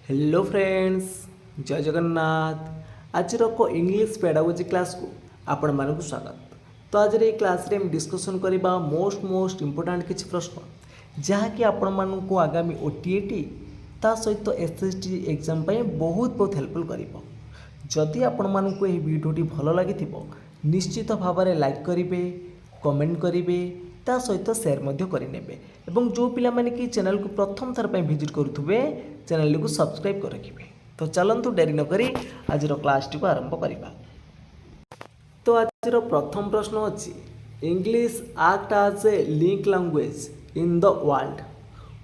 Hello friends, जय जगन्नाथ। आज को इंग्लिश पेडागोजी क्लास को आपण मानक स्वागत। तो आज ये क्लास रे हम डिस्कसन करबा मोस्ट इंपोर्टेंट किछि प्रश्न जहाँकि आपण मानक आगामी ओटीएटी ता सहित एसएसटी एग्जाम पे बहुत हेल्पफुल करिवो। जदि आपण मानक यह वीडियोटी भल लगी निश्चित भाव में लाइक करेंगे, कमेंट करेंगे, ता सहित सेयार मध्य करेंगे एवं जो पिला माने कि चैनल को प्रथम थर पर विजिट करुवे चैनल को सब्सक्राइब कर रखिए। तो चलतु डेरी नक आज क्लास टी को आरंभ करवा। तो आज प्रथम प्रश्न अच्छी English act as a link language in the world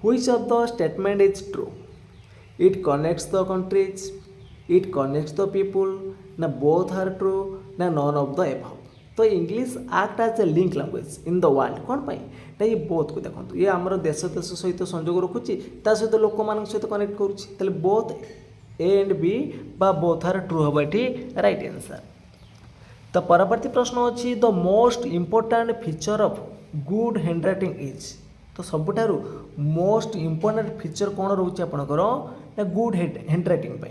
which of the statement is true? It connects the countries, it connects the people, ना बोथ आर ट्रू, ना नॉन ऑफ द एबव। तो English act as a link language in the world कौन पाई ना ये both को देखो ये आमर देश देश सहित संजोग रखुच्छी सहित लोक मान सहित कनेक्ट करुच्छी बोथ ए एंड बी बा बोथ आर ट्रू हम ये राइट आंसर। तो परवर्ती प्रश्न अच्छी the most important feature of good handwriting is. तो सबुठारु मोस्ट इम्पोर्टाट फीचर कौन रोचे आपंकर ना गुड हैंडराइटिंग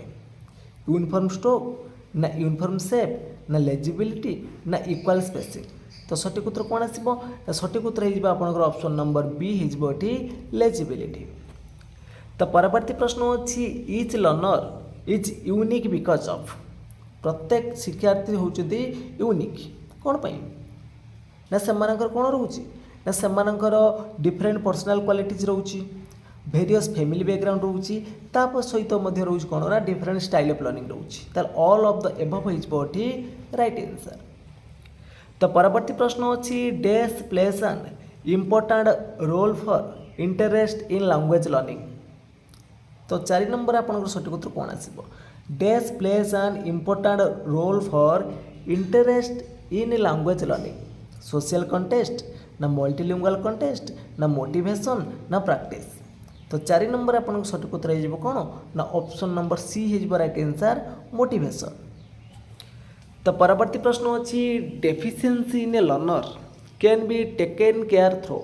यूनिफॉर्म स्ट्रोक, ना यूनिफॉर्म शेप, ना लेजिबिलिटी, ना इक्वाल स्पेसिंग। तो सठिक उत्तर कौन आसो ना सठिक उत्तर होकर ऑप्शन नंबर बी हो लेजिबिलिटी। तो परवर्ती प्रश्न अच्छी etch learner is unique because of. प्रत्येक शिक्षार्थी होती यूनिक कौन पाई ना से कौन रोचे ना से डिफरेंट पर्सनाल क्वालिटीज रोची, भेरियस फैमिली बैकग्राउंड रोची, ताप सहित रोच कौन ना डिफरेंट स्टाइल ऑफ लर्निंग रोची। ताल ऑल ऑफ द एबव होती राइट आंसर। तो परवर्ती प्रश्न अच्छी dash plays an important role for interest in language learning. तो 4 नंबर आपन सठिक उत्तर कौन आसो dash plays an important role for interest in language learning. Social context, ना मल्टीलिंगुअल कंटेस्ट, ना मोटिवेशन, ना प्रैक्टिस। तो 4 नंबर आपन सठिक उत्तर हो कौन ना ऑप्शन नंबर सी हो राइट आंसर मोटिवेशन। तो परवर्ती प्रश्न अच्छी deficiency in a learner can be taken care through.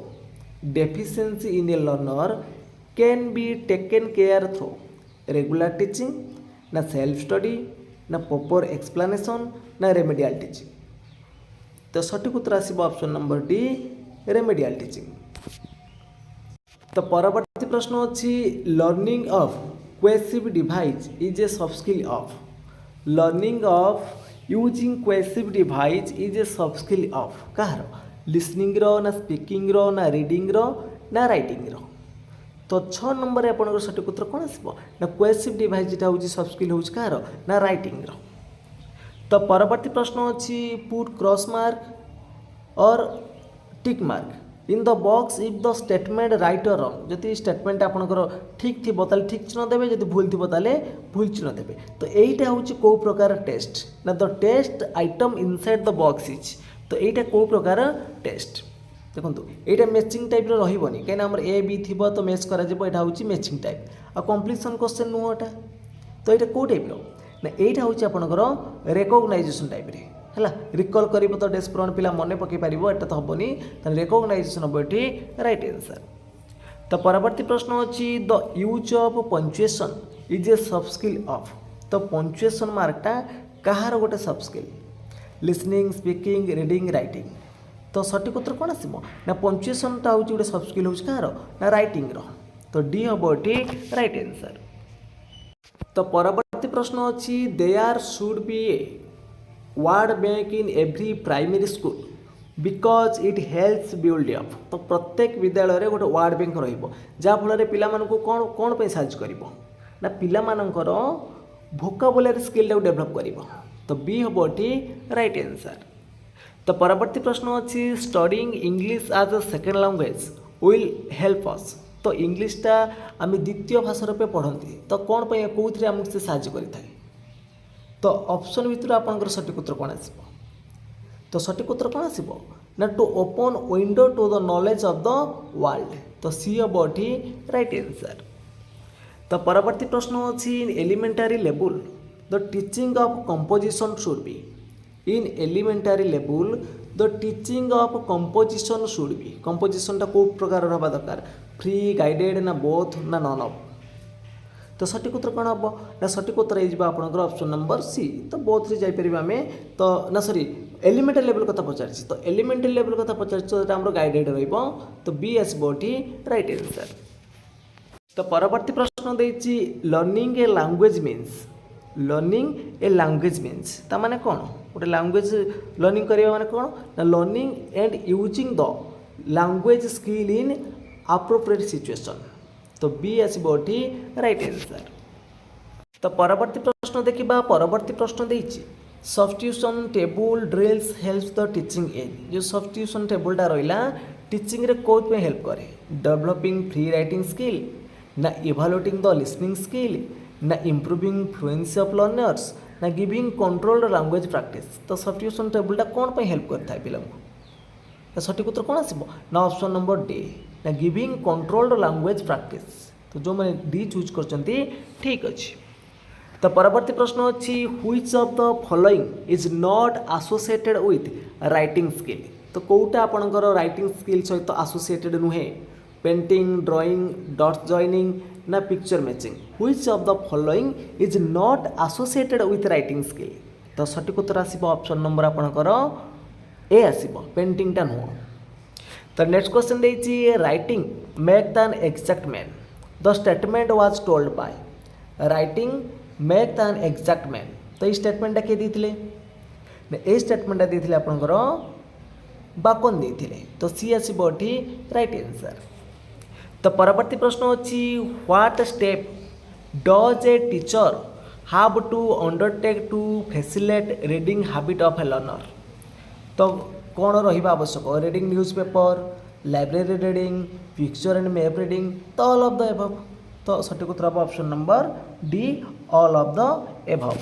Deficiency in a learner can be taken care through regular teaching, ना सेल्फ स्टडी, ना प्रॉपर एक्सप्लेनेशन, ना रेमेडियल टीचिंग। तो सठिक उत्तर आसो option number D remedial teaching. तो परवर्ती प्रश्न अच्छी learning of cohesive device is a soft skill of. Learning of using cohesive device is a soft skill of कहार लिसनिंग रो, ना स्पीकिंग रो, ना रीडिंग रो, ना राइटिंग रो। तो 6 नंबर आपन सठिक उत्तर कौन आसो ना कोहेसिव डिवाइस जेटा हूँ सॉफ्ट स्किल हूँ कहार ना राइटिंग रो। तो परवर्ती प्रश्न अच्छी पुट क्रॉस मार्क और tick mark in the box if the statement right और रंग। जदि स्टेटमेंट आपंकर ठीक थी ताले ठीक चिन्ह देवे, जदि भूल थी ताले भूल चिन्ह देवे। तो यहीटा हूँ कौ प्रकार टेस्ट ना the test item inside the box is. तो यहीटा कौ प्रकार टेस्ट देखो यहाँ मैचिंग टाइप रही कहीं आम ए बी थी तो मैच कर मैचिंग टाइप आ कम्प्लीसन क्वेश्चन नुह एटा। तो यहाँ कौ टाइप ना यहाँ हूँ आपंकर रेकग्नाइजेसन टाइप रे है रिकल कर तो डेस्परन पिला मन पकई पार एटा तो हेनी रेकग्नाइजेसन हम ये राइट आंसर। तो परवर्ती प्रश्न अच्छी the use of punctuation is a soft skill of. तो पंचुएशन मार्कटा कहार गोटे soft skill listening, speaking, reading, writing. तो सठिक उत्तर कौन आसो ना पंचुएशनटा हूँ गोटे सॉफ्ट स्किल हूँ कहार ना राइटिंग रो। तो डी हम ये राइट आंसर। तो परवर्ती प्रश्न अच्छी there should be a word bank in every primary school because it helps build up. तो प्रत्येक विद्यालय गोटे वर्ड बैंक रहा पिला कौन कौन पे साहाय्य कर ना पिला भोकाबुलारी स्किल डेभलप कर। तो बी हम ये राइट आंसर। तो परवर्ती प्रश्न अच्छी studying English as a second language will help us. तो इंग्लिशटा आम द्वितीय भाषा रूपे पढ़ती तो कौन पे कौन आमको से साहाय्य करें। तो ऑप्शन भितर आपंकर सठिक उत्तर कौन आसो तो सठिक उत्तर कौन आसो ना to open window to the knowledge of the world. तो सी हम ये राइट आंसर। तो परवर्ती प्रश्न अच्छी in elementary level the teaching of composition should be. In elementary level the teaching of composition should be. कंपोजिशनटा कौ प्रकार रहा दरकार फ्री गाइडेड ना बोथ ना नॉन ऑफ। तो सठिक उत्तर कौन हम ना सठिक उत्तर हो ऑप्शन नंबर सी। तो बोथ जापर आम तो ना सॉरी एलिमेंटरी लेवल कथा पचार तो एलिमेंटरी लेवल कथा पचार तो आम गाइडेड तो बी आसो राइट आंसर। तो परवर्ती प्रश्न देती learning a language means learning a language means ता माने कौन गोटे लैंग्वेज लर्निंग करवा माने कौन ना learning and using the language skill in appropriate situation. तो बी आसो राइट आंसर। तो परवर्ती प्रश्न देखा परवर्ती प्रश्न देती substitution table drills helps the teaching as जो सब्स्टिट्यूशन टेबलटा रहा टीचिंग रे कौन हेल्प करे डेवलपिंग फ्री राइटिंग स्किल ना इभालुएटिंग द लिसनिंग स्किल ना इम्प्रूविंग फ्लुएंसी ऑफ लर्नर्स ना गिविंग कंट्रोल्ड लैंग्वेज प्रैक्टिस। तो सब्स्टिट्यूशन टेबलटा कौन पे हेल्प करता है पिला सठिक उत्तर कौन आसो ना ऑप्शन नंबर डी ना गिविंग कंट्रोल्ड लैंग्वेज प्रैक्टिस। तो जो मैंने डी चूज कर ठीक अच्छे। तो परवर्ती प्रश्न अच्छी which of the following is not associated with writing skill. तो कौटा आपणकर राइटिंग स्किल सहित एसोसिएटेड नुहे पेंटिंग ड्राइंग डॉट्स जॉइनिंग ना picture matching which of the following is not associated with writing skill. तो सठिक उत्तर आसो ऑप्शन नंबर आपणकर ए आसो पेंटिंग टा नुह। तो नेक्स्ट क्वेश्चन देती writing make than exact man the statement was told by writing make than exact man. तो ये स्टेटमेंटा किए देते ये स्टेटमेंटा देते आपंकर बाकन देते तो सी आसो राइट आंसर। तो परवर्ती प्रश्न अच्छी what step does a teacher have to undertake to facilitate reading habit of a learner. तो कौन रहा आवश्यक reading newspaper library reading picture and map reading तो ऑल ऑफ द एबव। तो सठिक उत्तर option number D all of the above.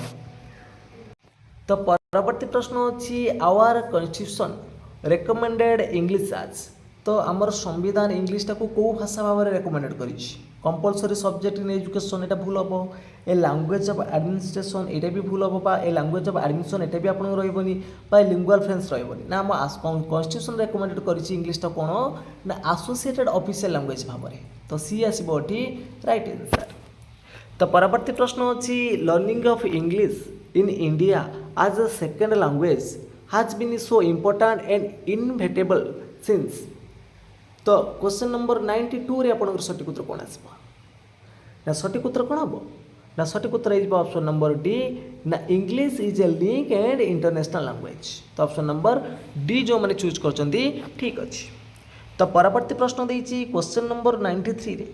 तो परवर्ती प्रश्न अच्छी आवर कॉन्स्टिट्यूशन रेकमेंडेड इंग्लिश आज। तो आमर संविधान इंग्लीश टाक कौ भाषा भाव में रेकमेंडेड कर कंपलसरी सब्जेक्ट इन एजुकेशन यहाँ भूल हम ए लैंग्वेज ऑफ एडमिनिस्ट्रेशन यहाँ भी भूल हम ए लैंग्वेज ऑफ एडमिशन यहाँ भी आप रही लिंगुअल फ्रेंस रही ना आम कॉन्स्टिट्यूशन रेकमेंडेड कर इंग्लीश टा कौन ना एसोसिएटेड ऑफिशियल लैंग्वेज भाव में। तो सी आसो राइट आंसर। तो परवर्ती प्रश्न अच्छी learning of English in India as a second language has been so important and inevitable since. तो क्वेश्चन नंबर 92 रे आपन सठिक उत्तर कौन आसो ना सठिक उत्तर कौन हम ना सठिक उत्तर हो ऑप्शन नंबर डी ना English is A link and international language. तो ऑप्शन नंबर डी जो मैंने चूज कर ठीक अच्छे। तो परवर्ती प्रश्न देती क्वेश्चन नंबर 93 रे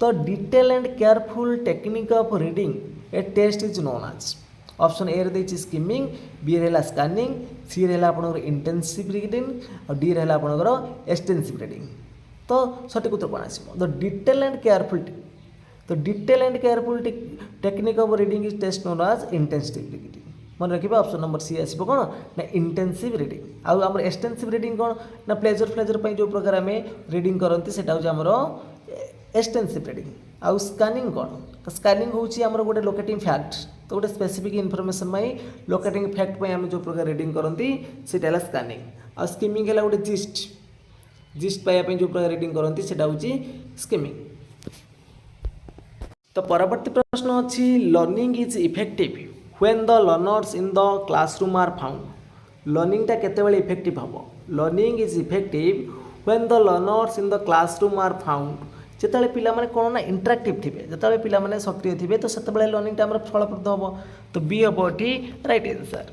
तो detail and careful technique of reading a test is known as. Option A रे स्किमिंग बी रहा स्कानिंग सी रहा आप इंटेंसिव रीडिंग और डी रहा आप एक्सटेंसिव रीडिंग। तो सठिक उत्तर कौन आसो द डिटेल एंड केयरफुल। तो detail and careful technique of reading is test known as intensive reading. मन रखिए ऑप्शन नंबर सी आसो कौन ना इंटेंसिव रीडिंग। आम एक्सटेंसिव रीडिंग कौन ना प्लेजर फ्लेजर जो प्रकार आम रीडिंग करती से एक्सटेंसिव रीडिंग। आउ स्कानिंग कौन तो स्कानिंग हूँ गोटे लोकेटिंग फैक्ट तो गोटे स्पेसिफिक इनफॉरमेशन लोकेटिंग फैक्ट आम जो प्रकार रीडिंग करती से स्कानिंग। आ स्किमिंग है गोटे जिस्ट जिस्ट पाइबा जो प्रकार रीडिंग करती से स्किमिंग। तो परवर्ती प्रश्न अच्छी learning is effective when the learners in the classroom are found. लर्निंगटा केतेबेले इफेक्टिव हम learning is effective when the learners in the classroom are found जिते पिला माने कौन ना इंटराक्टिव थे जिते पिला माने सक्रिय थे तो से लर्निंगटा आम फलप्रद हम। तो बी हम राइट आंसर।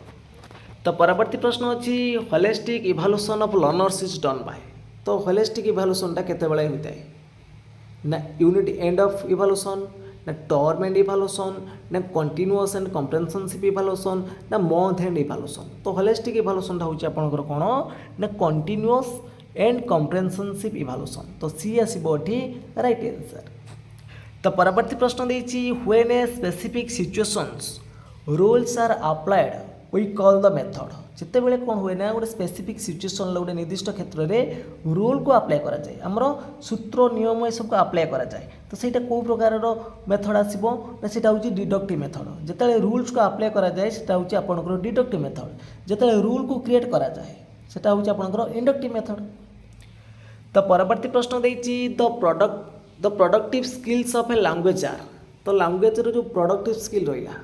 तो परवर्ती प्रश्न अच्छी holistic evaluation of learners is done by. तो होलिस्टिक इभालुएशनटा केतेबेले होता है ना यूनिट एंड ऑफ इभालुएशन ना टर्म एंड इभालुएशन ना कंटिन्यूअस एंड कम्प्रेहेंसिव इभालुएशन ना मंथ एंड इभालुएशन। तो होलिस्टिक इभालुएशनटा होची आपनकर कौन ना कंटिन्यूअस एंड कम्प्रेहेंसिव इभालुएशन। तो सी आसो राइट आंसर। तो परवर्ती प्रश्न देती when a specific situations rules are applied we call the method. जिते बेले कौन हुए ना गोटे स्पेसिफिक सिचुएशन गोटे निर्दिष्ट क्षेत्र में रूल को अप्लाई करा जाए आमर सूत्र नियम ये सब अप्लाई करा जाए तो सहीटा कौ प्रकार मेथड आसो ना सीटा हूँ डिडक्टिव मेथड। जिते रूल्स को अप्लाई करा जाए सेटा हूँ आपंकर डिडक्टिव मेथड। जिते रूल को क्रिएट करा जाए सेटा हूँ आपंकर इंडक्टिव मेथड। तो परवर्ती प्रश्न देती the productive skills of a language are. तो लैंग्वेज जो प्रोडक्टिव स्किल रहा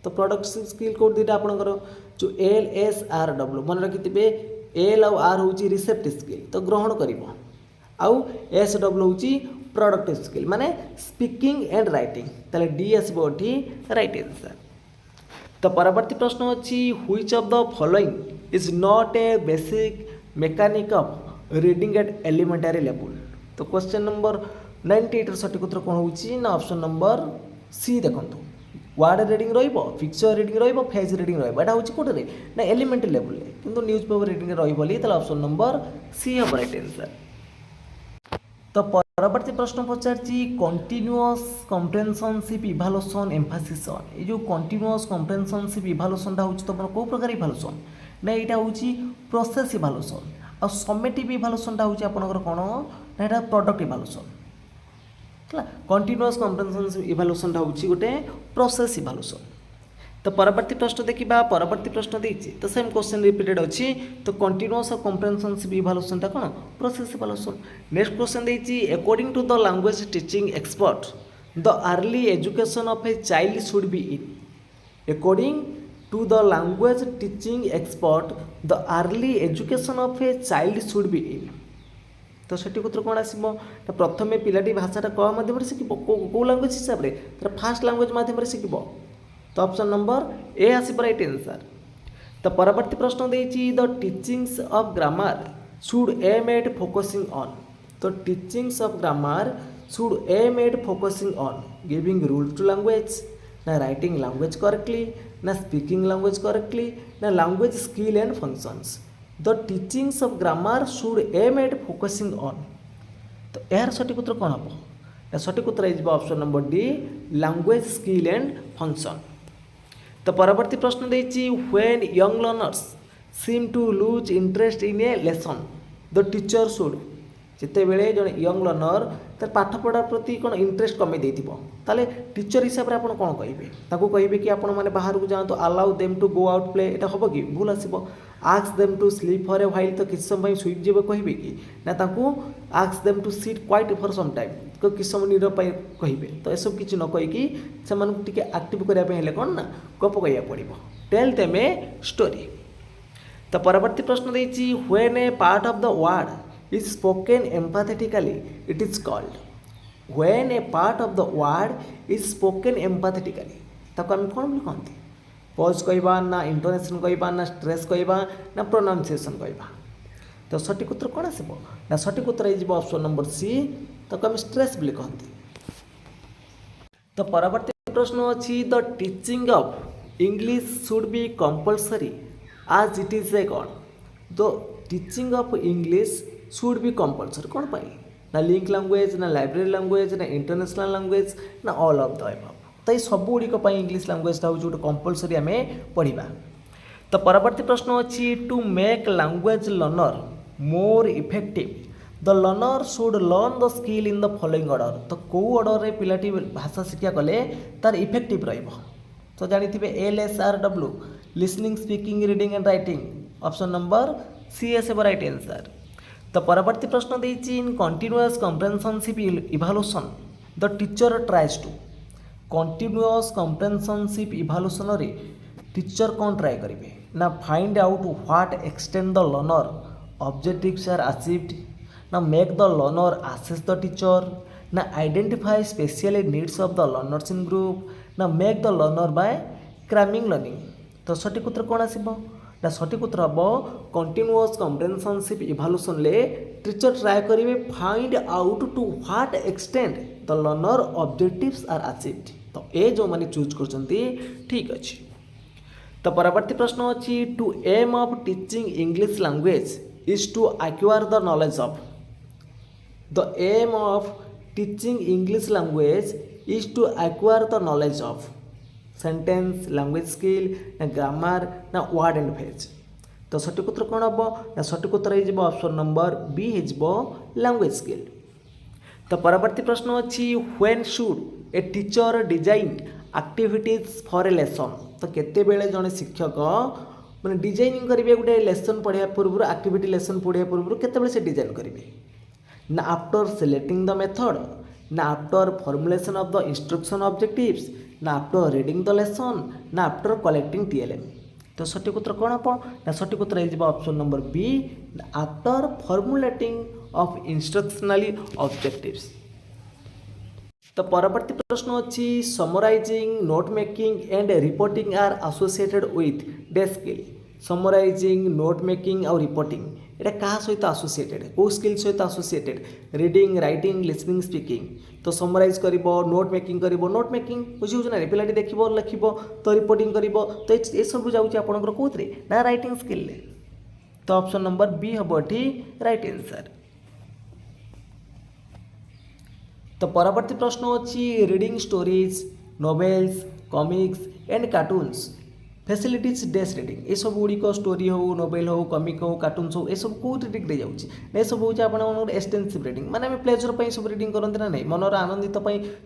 तो प्रोडक्टिव स्किल कोड दुटा आपंकर जो LSRW मन रखिथे एल आउ आर हूँ रिसेप्टिव स्किल तो ग्रहण कर आउ SW हूँ प्रोडक्टिव स्किल माने स्पीकिंग एंड राइटिंग ताले डी आसबो एठी राइट आंसर। तो परवर्ती प्रश्न अच्छी which of the following is not a basic mechanic of reading at elementary level. तो क्वेश्चन नंबर 98 सठिक उत्तर कौन होची ना ऑप्शन नंबर सी देखंतु वर्ड रीडिंग रहिबो पिक्चर रीडिंग रहिबो फेस रीडिंग रहिबो एटा होची कोठे ना एलिमेंटरी लेवल रे किंतु न्यूज़ पेपर रीडिंग रहिबो ली ताले ऑप्शन नंबर सी हम राइट आंसर। तो परवर्ती प्रश्न पचारची continuous comprehensive evaluation Mphasis on ये जो कंटिन्यूअस कम्प्रेहेंसिव इवैल्यूएशन टा होची तो को प्रकार इवैल्यूएशन ना एटा होची प्रोसेस इवैल्यूएशन और समेटिव इवैल्यूएशन टा होची आपनकर कोन ना एटा प्रोडक्ट इवैल्यूएशन है कंटिन्यूअस कम्प्रेहेंसिव इवैल्यूएशन टा होची गोटे प्रोसेस इवैल्यूएशन। तो परवर्ती प्रश्न देखा परवर्ती प्रश्न देती तो सेम क्वेश्चन रिपीटेड अच्छी तो कंटिन्यूअस और कम्प्रेहेंसिव इवैल्यूएशन टा कौन प्रोसेस इवैल्यूएशन। नेक्स्ट क्वेश्चन देती according to the language teaching expert the early education of a child should be in according to the language teaching expert the early education of a child should be in. तो सठिक उत्तर कौन आसो प्रथम पिलाटी भाषाटा क्या मध्यम शिखब कौ लैंग्वेज हिसाब से तार फास्ट लैंग्वेज मध्यम शिखब तो ऑप्शन नंबर ए आसो राइट आंसर। तो परवर्ती प्रश्न देती the teachings of grammar should aim at focusing on. तो teachings of grammar should aim at focusing on giving rule to language ना राइटिंग लैंग्वेज करेक्टली ना स्पीकिंग लैंग्वेज करेक्टली ना language skill and functions. The teachings of grammar should aim at focusing on तो यार सठिक उत्तर कौन हम सठिक उत्तर हो option number D language skill and function. तो परवर्ती प्रश्न देती when young learners seem to lose interest in a lesson the teacher should जिते बेले जन यंग लर्नर तार पाठ पढ़ा प्रति कौन इंटरेस्ट कमे देथिबो ताले टीचर हिसाब से आपण कौन कहिबे ताको कहिबे कि आपण माने बाहर को जातो allow them to go out play एटा होबो कि भूल आसीबो ask them to sleep for a while तो किस समय सुई जेबे कहिबे कि ना ताको ask them to sit quiet for some time तो किस समय नीरव पाई कहिबे तो एसब किछि न कहि कि से मन टिके एक्टिव करिया पे हेले कोन ना गप कहिया पड़िबो टेल देम ए स्टोरी। तो परवर्ती प्रश्न देछि when a part of the word is spoken emphatically it is called when a part of the word is spoken emphatically ताको हम कोन कहंती पॉज कहबा ना इंटोनेशन कहबा ना स्ट्रेस कहबा ना प्रोनाउंसिएशन कहबा तो सठिक उत्तर कौन आसो ना सठिक उत्तर हो ऑप्शन नंबर सी ताको हम स्ट्रेस बोली कहंती। तो परवर्ती प्रश्न अच्छी the teaching of English should be compulsory as it is a कौन the teaching of English should be compulsory कौन पाई ना लिंक लैंग्वेज ना लाइब्रेरी लैंग्वेज ना इंटरनेशनल लैंग्वेज ना ऑल ऑफ द अबव तो ये सब गुड़िक इंग्लिश लैंग्वेज जो कंपल्सरी आम पढ़ा। तो परवर्ती प्रश्न अच्छी to make language learner more effective the learner should learn the skill in the following order तो कौ ऑर्डर रे पिलाटी भाषा शिक्षा कले तार इफेक्टिव रहिबो तो जानिथिबे LSRW listening speaking reading and writing option number C is right answer. तो परवर्ती प्रश्न देछि in continuous comprehensive evaluation the teacher tries to continuous comprehensive evaluation रे टीचर कौन ट्राए करेंगे ना find out what extent the learner objectives are achieved ना make the learner assess the teacher ना identify specially needs of the learners in group ना make the learner by cramming learning तो सठिक उत्तर कौन आसो ना सठिक उत्तर हम कंटिन्यूअस कम्प्रेहेंसिव इवैल्यूएशन ले टीचर ट्राए करेंगे find out to what extent the learner objectives are achieved तो ए जो मैंने चूज कर ठीक अच्छे। तो परवर्ती प्रश्न अच्छी to aim of teaching English language is to acquire the knowledge of the aim of teaching English language is to acquire the knowledge of sentence language skill ना ग्रामर ना वर्ड एंड फ्रेज तो सठिक उत्तर कौन हम ना सठिक उत्तर हो ऑप्शन नंबर बी हो लैंग्वेज स्किल। तो परवर्ती प्रश्न अच्छी when should a teacher design activities for a lesson तो केते बेले जड़े शिक्षक मैंने डिजाइनिंग करेंगे गोटे लेसन पढ़ा पूर्व एक्टिविटी लेसन पढ़ा पूर्व केते से डिजाइन करेंगे ना आफ्टर सिलेक्टिंग द मेथड ना after formulation of the instruction objectives, ना आफ्टर रीडिंग द लेसन, ना आफ्टर कलेक्टिंग टीएलएम। तो सठिक उत्तर कौन हम ना सठिक उत्तर हो option number B, after formulating of instructionally objectives. तो परवर्ती प्रश्न अच्छी summarising, note making and reporting are associated with the skill. Summarising, note making और रिपोर्टिंग एटा क्या सहित एसोसिएटेड, कौ स्किल सहित associated? Reading, writing, listening, speaking. तो समराइज करिबो, नोट मेकिंग करिबो, नोट मेकिंग बुझियो ना पिलाटी देखिबो लिखिबो, तो रिपोर्टिंग करिबो, तो ए सब जाउची आपनकर कोथरे ना राइटिंग स्किल ले। तो ऑप्शन नंबर बी हबो एठी राइट आंसर। तो परवर्ती प्रश्न अच्छी reading stories, novels, comics and cartoons facilities डेस रीडिंग। ये सब गुड़िक स्टोरी हो, नोवेल हो, कॉमिक हो, कार्टून्स हो, ये सब कौ रीडिंग जाऊँगी ना? ये सब हूँ आप एक्सटेंसिव रीडिंग, माने आम प्लेजर पर सब रीडिंग करते ना नहीं, मनर आनंदित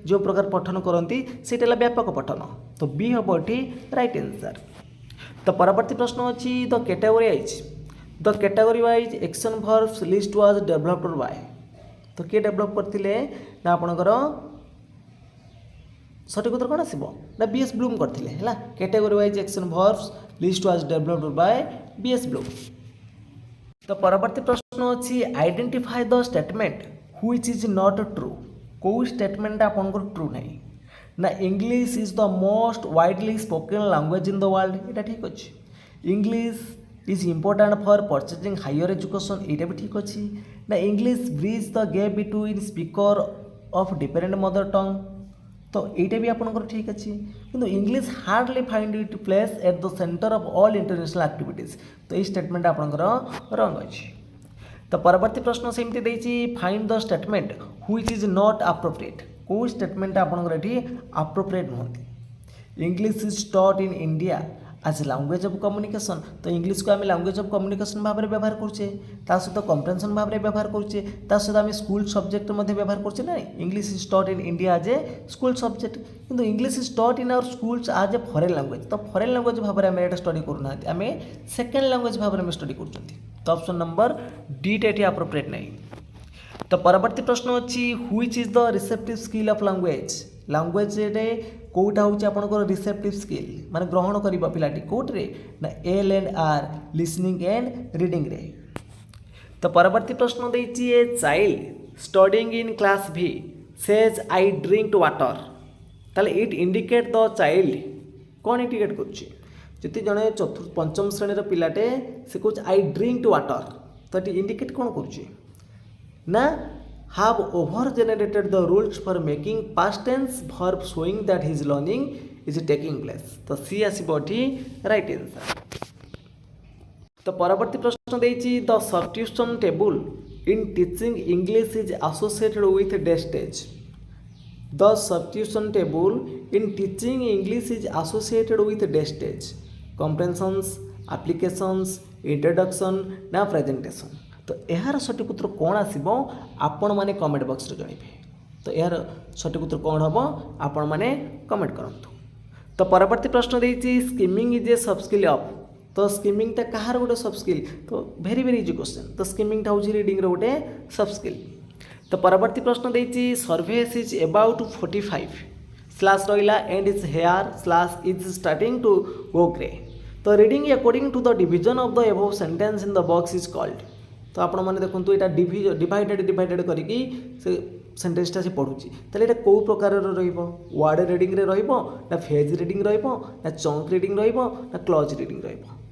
जो प्रकार पठन करती से व्यापक पठन। तो बी हम ये राइट आंसर। तो परवर्ती प्रश्न अच्छी the category wise action verbs list was developed bye. तो किए डेभलप करते ना आपणकर सठिक उत्तर कौन आसो ना बीएस ब्लूम करते है। Category wise action verbs list was developed by BS Bloom. तो परवर्ती प्रश्न अच्छी identify the statement which is not true. कौ स्टेटमेंट आपंकर ट्रू नहीं ना? English is the most widely spoken language in the world, ये ठीक अच्छे। English is important for purchasing higher education, ये भी ठीक अच्छे ना? English bridge the gap between speaker of different mother tongue, तो ये भी आपंकर ठीक अच्छे। किंतु English hardly find it place at the centre of all international activities, तो ये स्टेटमेंट आपंकर रंग अच्छे। तो परवर्ती प्रश्न सेमती देछि find the statement which is not appropriate. कौ स्टेटमेंट आपंकर ये अप्रोप्रिएट नुहति? English is taught in India as language of communication, तो इंग्लिश को आम लैंग्वेज ऑफ कम्युनिकेशन भाव में व्यवहार करुचे, सहित कम्प्रेhension भाव में व्यवहार करुचे, सहित आम स्कूल सब्जेक्ट व्यवहार करुचे ना? English is taught in India as a school subject, किंतु English is taught in our schools as a foreign language. तो फॉरेन लैंग्वेज भाव में आम स्टडी करूना, आम सेकेंड लैंग्वेज भाव में स्टडी कर। तो ऑप्शन नंबर डी टे अप्रोप्रिएट नहीं। तो परवर्ती प्रश्न अच्छी which is the receptive skill of language. Language रे कौटा हूँ आपंकर रिसेप्टिव स्किल माने ग्रहण करवा पिलाटी कौटे ना? L and R listening and reading रे। तो परवर्ती प्रश्न देछि a child studying in class V says I drink water, ताले इट इंडिकेट द चाइल्ड कौन इंडिकेट करुच्ची? जति जड़े चतुर्थ पंचम श्रेणी पिलाटे से कह आई ड्रिंक वाटर, तो ये इंडिकेट कौन करुच्ची ना? have over generated the rules for making past tense verb showing that his learning is taking place। तो सी आसीबो एठी राइट आंसर। तो परवर्ती प्रश्न देछि the substitution table in teaching English is associated with the stage. The substitution table in teaching English is associated with the stage, comprehensions, applications, introduction ना presentation. तो यार सठिक उत्तर कौन आसो आपण मैंने कमेंट बॉक्स रे जानवे। तो यार सठिक उत्तर कौन हम आपण मैंने कमेंट करूँ। तो परवर्ती प्रश्न देछि स्किमिंग इज ए सब स्किल ऑफ। तो स्किमिंग टा कहार गोटे सब स्किल? तो वेरी वेरी इजी क्वेश्चन। तो स्किमिंग टा होछि रीडिंग रो गोटे सब स्किल। तो परवर्ती प्रश्न देछि सर्वेस इज अबाउट 45 स्लैश रहिला and is hair slash is starting to go grey. तो reading according to the division of the above sentence in the box is called. तो आपण मैंने देखो यहाँ डिवाइडेड करके सेंटेंसटा से पढ़ुची, ताले कौ प्रकार वर्ड रीडिंग रे ना फेज रीडिंग ना चंक रीडिंग ना क्लज रीडिंग।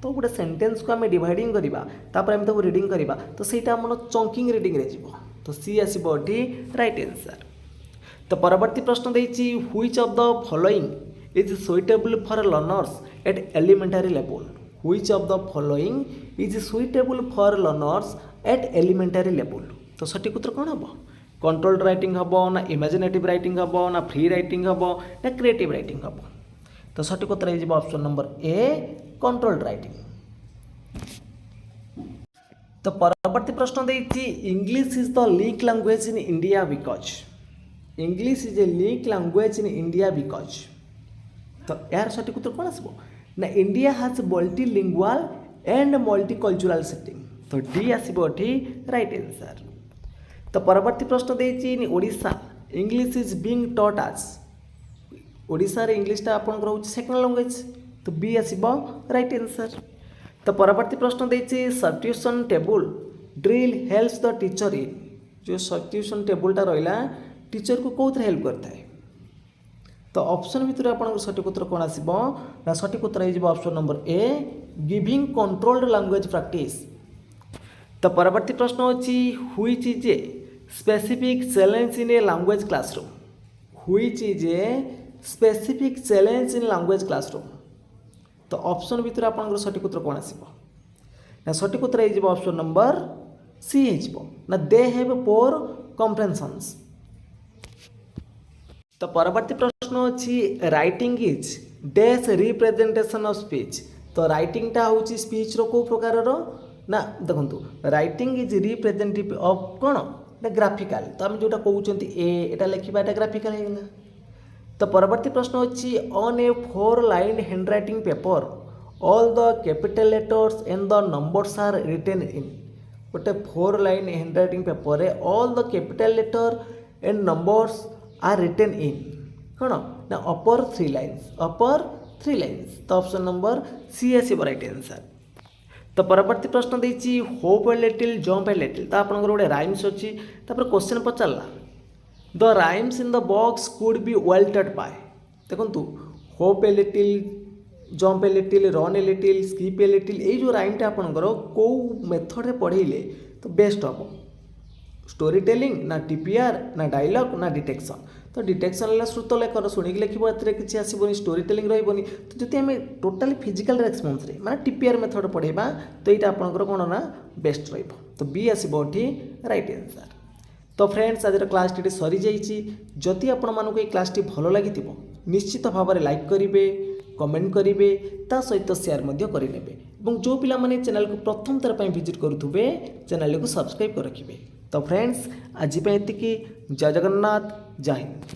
तो गोटे सेंटेंस को आम डिवाइडिंग करवा तापर आम रीडिंग करवा, तो सहीटा आम चंकिंग रीडिंग रे जीवो। तो सी आसीबो एठी राइट आंसर। तो परवर्ती प्रश्न देछि which of the following is suitable for learners at elementary level. Which of the following is suitable for learners at elementary level. तो सठिक उत्तर कौन हम? कंट्रोल्ड राइटिंग हम ना इमेजिनेटिव राइटिंग हम ना फ्री राइटिंग हम ना क्रिएटिव राइटिंग हम? तो सठिक उत्तर हो option number A controlled writing. तो परवर्ती प्रश्न देछि English is the link language in India because. English is a link language in India because. तो यार सठिक उत्तर कौन आसो ना? India has multilingual and multicultural setting. तो डी आसीबो एठी राइट आंसर। तो परवर्ती प्रश्न देछि in Odisha English is being taught as Odisha रे इंग्लिशटा आपनकर होची सेकेंड लैंग्वेज तो बी आसीबो राइट आंसर। तो परवर्ती प्रश्न देछि substitution table drill helps the teacher in जो सब्स्टिट्यूशन टेबलटा रहिला टीचर को कोथरे हेल्प करता है तो ऑप्शन भितर आपन सठिक उत्तर कौन आसीबो ना सठिक उत्तर हो ऑप्शन नंबर ए गिविंग कंट्रोल्ड लैंग्वेज प्रैक्टिस। तो परवर्ती प्रश्न अछि which is a specific challenge in a language classroom which is a specific challenge in language classroom तो ऑप्शन भितर आपन सठिक उत्तर कौन आसीबो ना सठिक उत्तर हो ऑप्शन नंबर सी हो ना दे हैव पोर कॉम्प्रेहेंशंस। तो परवर्ती प्रश्न अच्छी writing is dash representation of speech तो राइटिंगटा हूँ स्पीच रो को प्रकार ना देखो राइटिंग इज रिप्रेजेंटेटिव ऑफ कौन ना ग्राफिकल तो आम जोटा कहते एटा लिखा एटा ग्राफिकल होगा। तो परवर्ती प्रश्न अच्छी on a 4 line handwriting paper all the capital letters and the numbers are written in गोटे 4 line handwriting paper all the capital letter and numbers are written in कौन ना अपर 3 लाइन्स तो ऑप्शन नंबर सी आसीबो right answer. तो परवर्ती प्रश्न देछि hop a little jump a little तो आपनकर गोटे राइम्स अछि तापर क्वेश्चन पचारला the rhymes in the box could be welted by देखंतु hop a little jump a little run a little skip a little a जो राइमटा आपनकर को मेथड रे पढ़ेले तो बेस्ट हम स्टोरी टेलिंग ना टीपीआर ना डायलॉग ना डिटेक्शन तो डिटेक्शन है श्रुत लेखर शुणिक लिखो ए किसी आसबनी स्टोरी टेलिंग रही तो जब आम टोटाली फिजिकल रेस्पन्स माने टीपीआर मेथड पढ़ेबा तो यहाँ आपंकर कौन ना बेस्ट रही तो बी आसो राइट आंसर। तो फ्रेंड्स आज क्लास टी सरी जाइए जदि आपण मानक ये क्लास टी भल लगी निश्चित भाव में लाइक करेंगे कमेंट करेंगे ता सहित शेयर करेंगे और जो पिला माने चैनल को प्रथम थर पर विजिट करुवे चैनल को सब्सक्राइब कर रखिए। तो फ्रेंड्स आज एतिकी जय जगन्नाथ जय हिंद।